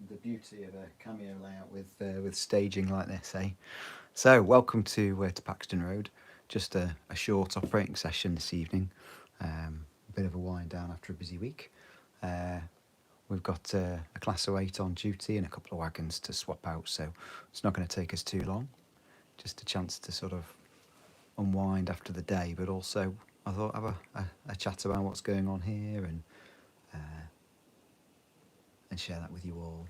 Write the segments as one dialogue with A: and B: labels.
A: the beauty of a cameo layout with staging like this, eh? So, welcome to Paxton Road. Just a short operating session this evening. A bit of a wind down after a busy week. Uh, we've got a class of 8 on duty and a couple of wagons to swap out, so it's not going to take us too long. Just a chance to sort of unwind after the day, but also I thought have a chat about what's going on here uh, and share that with you all.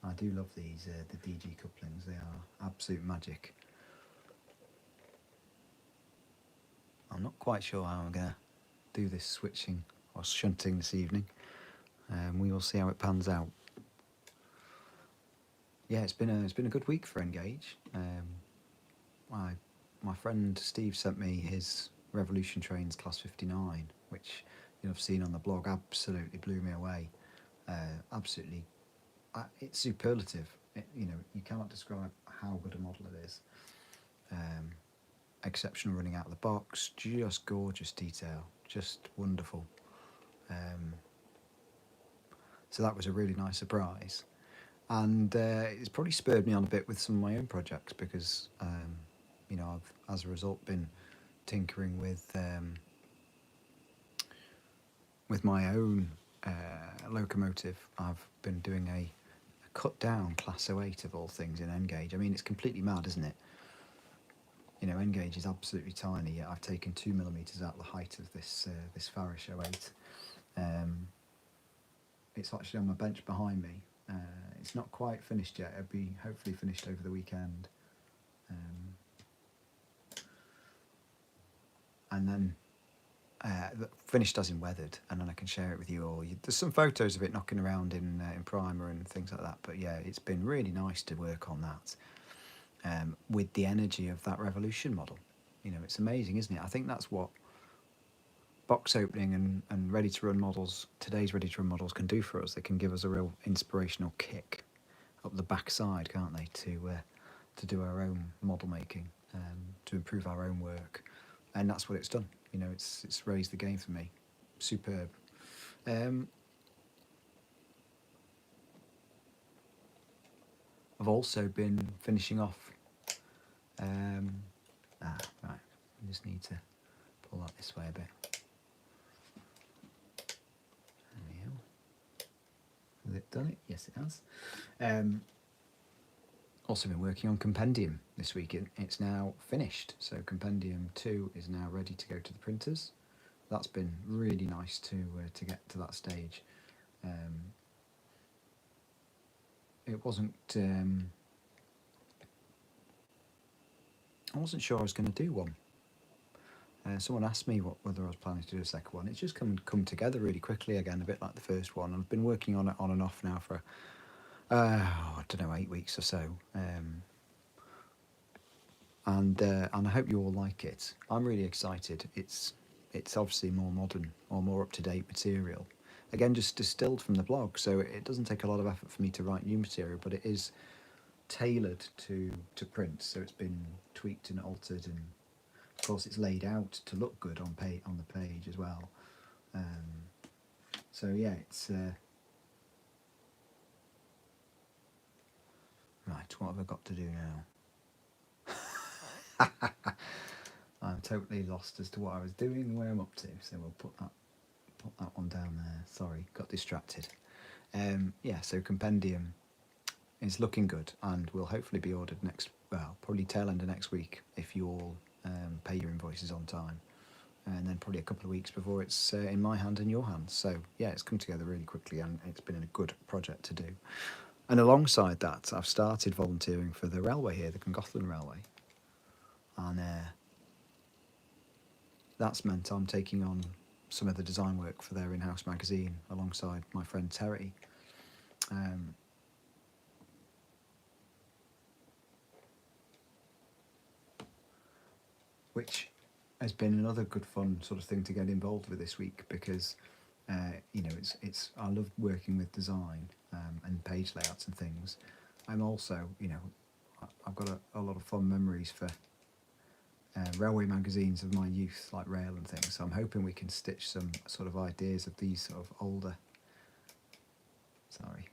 A: I do love these the DG couplings. They are absolute magic. I'm not quite sure how I'm gonna do this switching or shunting this evening. We will see how it pans out. Yeah, it's been a good week for Engage. My friend Steve sent me his Revolution Trains Class 59, which I've seen on the blog. Absolutely blew me away. Absolutely, it's superlative. You cannot describe how good a model it is. Exceptional running out of the box, just gorgeous detail, just wonderful. So that was a really nice surprise, and it's probably spurred me on a bit with some of my own projects because I've as a result been tinkering with my own locomotive. I've been doing a cut down Class 08 of all things in N-gauge. I mean, it's completely mad, isn't it? N-gauge is absolutely tiny, yet I've taken 2 millimeters out of the height of this Farish 08. It's actually on my bench behind me. It's not quite finished yet. It'll be hopefully finished over the weekend. And then finished as in weathered, and then I can share it with you all. There's some photos of it knocking around in Primer and things like that, but yeah, it's been really nice to work on that with the energy of that Revolution model. It's amazing, isn't it? I think that's what box opening and ready to run models, today's ready to run models, can do for us. They can give us a real inspirational kick up the backside, can't they, to do our own model making, to improve our own work, and that's what it's done. It's raised the game for me. Superb. I've also been finishing off. Right. I just need to pull that this way a bit. There we go. Has it done it? Yes, it has. Also been working on Compendium this week. It's now finished, so Compendium 2 is now ready to go to the printers. That's been really nice to get to that stage. It wasn't. I wasn't sure I was going to do one. Someone asked me whether I was planning to do a second one. It's just come together really quickly again, a bit like the first one. I've been working on it on and off now for I don't know, 8 weeks or so. And I hope you all like it. I'm really excited. It's obviously more modern or more up to date material. Again, just distilled from the blog, so it doesn't take a lot of effort for me to write new material, but it is tailored to print. So it's been tweaked and altered, and of course it's laid out to look good on the page as well. So yeah, it's right. What have I got to do now? I'm totally lost as to what I was doing, where I'm up to. So we'll put that one down there. Sorry, got distracted. Yeah, so Compendium is looking good and will hopefully be ordered probably tail end of next week if you all pay your invoices on time. And then probably a couple of weeks before it's in my hand and your hands. So yeah, it's come together really quickly and it's been a good project to do. And alongside that, I've started volunteering for the railway here, the Llangollen Railway. And that's meant I'm taking on some of the design work for their in-house magazine alongside my friend Terry. Which has been another good fun sort of thing to get involved with this week because it's I love working with design and page layouts and things. I'm also I've got a lot of fond memories for railway magazines of my youth, like Rail and things. So I'm hoping we can stitch some sort of ideas of these sort of older. Sorry,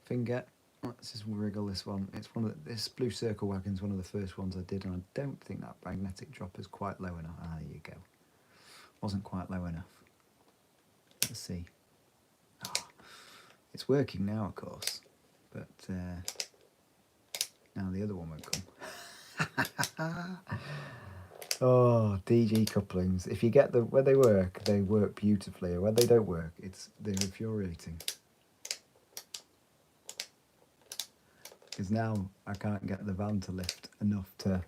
A: finger. Let's just wriggle this one. It's one of this Blue Circle wagon's one of the first ones I did, and I don't think that magnetic dropper's quite low enough. Ah, there you go. Wasn't quite low enough. Let's see. Oh, it's working now, of course, but now the other one won't come. Oh, DG couplings. If you get them when they work beautifully, and when they don't work, they're infuriating. Because now I can't get the van to lift enough to.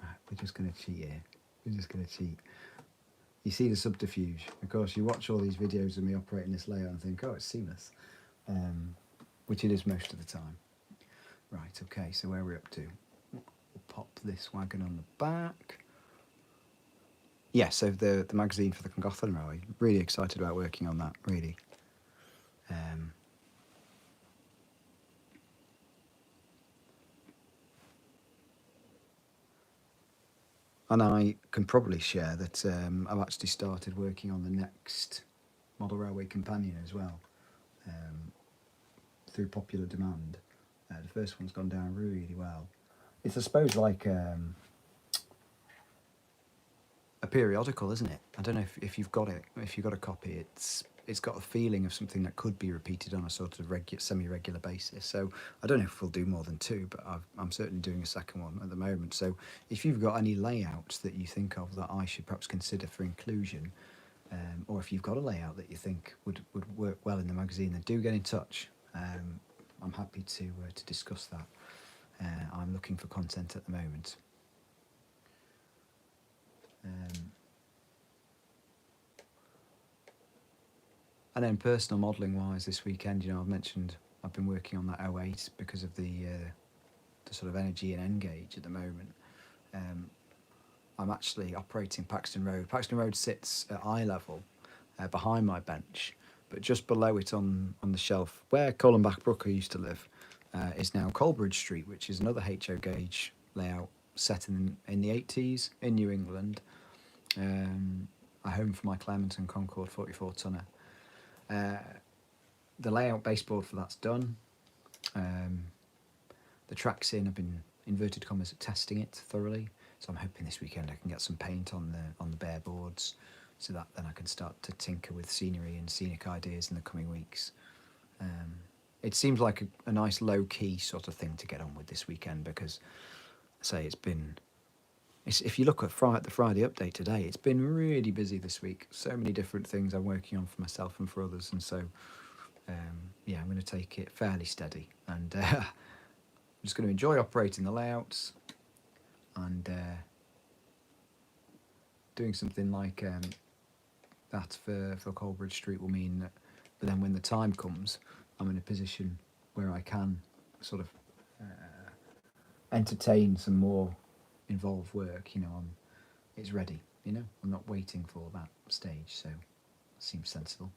A: Right, we're just going to cheat here. We're just going to cheat. You see the subterfuge. Of course, you watch all these videos of me operating this layout and think, oh, it's seamless, which it is most of the time. Right, okay, so where are we up to? We'll pop this wagon on the back. Yeah, so the magazine for the Llangollen Railway. Really excited about working on that, really. And I can probably share that I've actually started working on the next Model Railway Companion as well, through popular demand. The first one's gone down really well. It's, I suppose, like a periodical, isn't it? I don't know if you've got it. If you've got a copy, it's got a feeling of something that could be repeated on a sort of semi-regular basis. So I don't know if we'll do more than two, but I'm certainly doing a second one at the moment. So if you've got any layouts that you think of that I should perhaps consider for inclusion, or if you've got a layout that you think would work well in the magazine, then do get in touch. I'm happy to discuss that. I'm looking for content at the moment. And then personal modelling wise, this weekend, I've mentioned I've been working on that 08 because of the sort of energy and engage at the moment. I'm actually operating Paxton Road. Paxton Road sits at eye level behind my bench, but just below it on the shelf where Colenbach Brooker used to live is now Coleridge Street, which is another HO gauge layout set in the 80s in New England. A home for my Clement and Concord 44 tonner. The layout baseboard for that's done. The track's in. I've been inverted commas testing it thoroughly, so I'm hoping this weekend I can get some paint on the bare boards, so that then I can start to tinker with scenery and scenic ideas in the coming weeks. It seems like a nice low-key sort of thing to get on with this weekend because, say, if you look at the Friday update today, it's been really busy this week. So many different things I'm working on for myself and for others, and so yeah, I'm going to take it fairly steady, and I'm just going to enjoy operating the layouts, and doing something like that for Coleridge Street will mean that, but then when the time comes, I'm in a position where I can sort of entertain some more involved work. It's ready. I'm not waiting for that stage, so it seems sensible.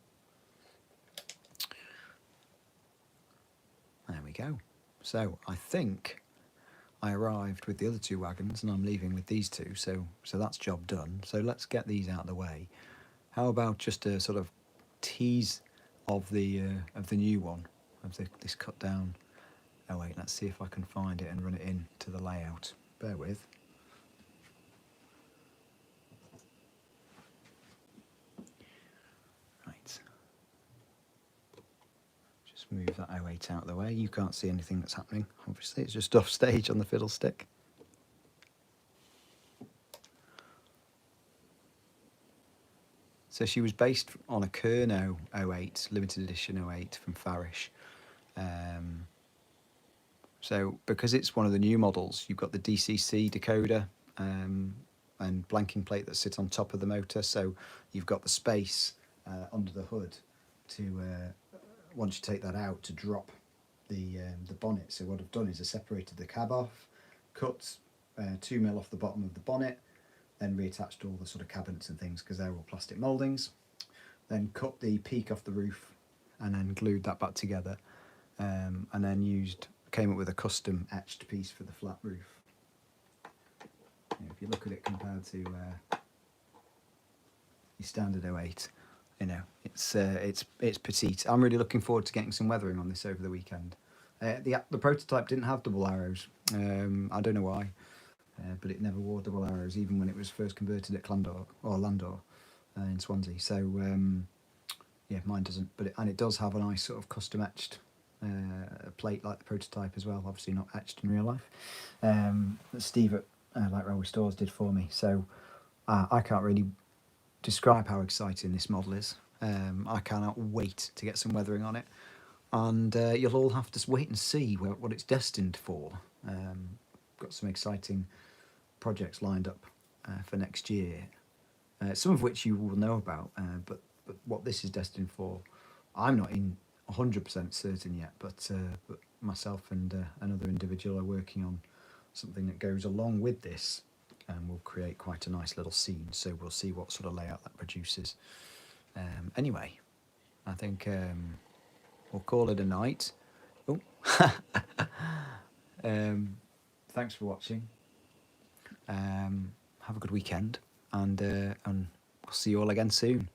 A: There we go. So I think I arrived with the other two wagons, and I'm leaving with these two. So that's job done. So let's get these out of the way. How about just a sort of tease of the new one, of this cut down. Oh wait, let's see if I can find it and run it in to the layout. Bear with. Right. Just move that 08 out of the way. You can't see anything that's happening. Obviously, it's just off stage on the fiddlestick. So she was based on a Kerno 08, limited edition 08 from Farish. So because it's one of the new models, you've got the DCC decoder and blanking plate that sit on top of the motor. So you've got the space under the hood to, once you take that out, to drop the bonnet. So what I've done is I separated the cab off, cut 2mm off the bottom of the bonnet, then reattached all the sort of cabinets and things because they're all plastic mouldings. Then cut the peak off the roof and then glued that back together. and then came up with a custom etched piece for the flat roof. If you look at it compared to your standard 08, it's petite. I'm really looking forward to getting some weathering on this over the weekend. The prototype didn't have double arrows. I don't know why, but it never wore double arrows, even when it was first converted at Landor in Swansea. So yeah, mine doesn't. And it does have a nice sort of custom etched plate like the prototype as well. Obviously not etched in real life. That Steve at Light Railway Stores did for me. So I can't really describe how exciting this model is. I cannot wait to get some weathering on it, and you'll all have to wait and see what it's destined for. Got some exciting projects lined up for next year, some of which you will know about, but what this is destined for, I'm not in 100% certain yet, but myself and another individual are working on something that goes along with this, and will create quite a nice little scene. So we'll see what sort of layout that produces. Anyway, I think we'll call it a night. Oh, thanks for watching. Have a good weekend, and we'll see you all again soon.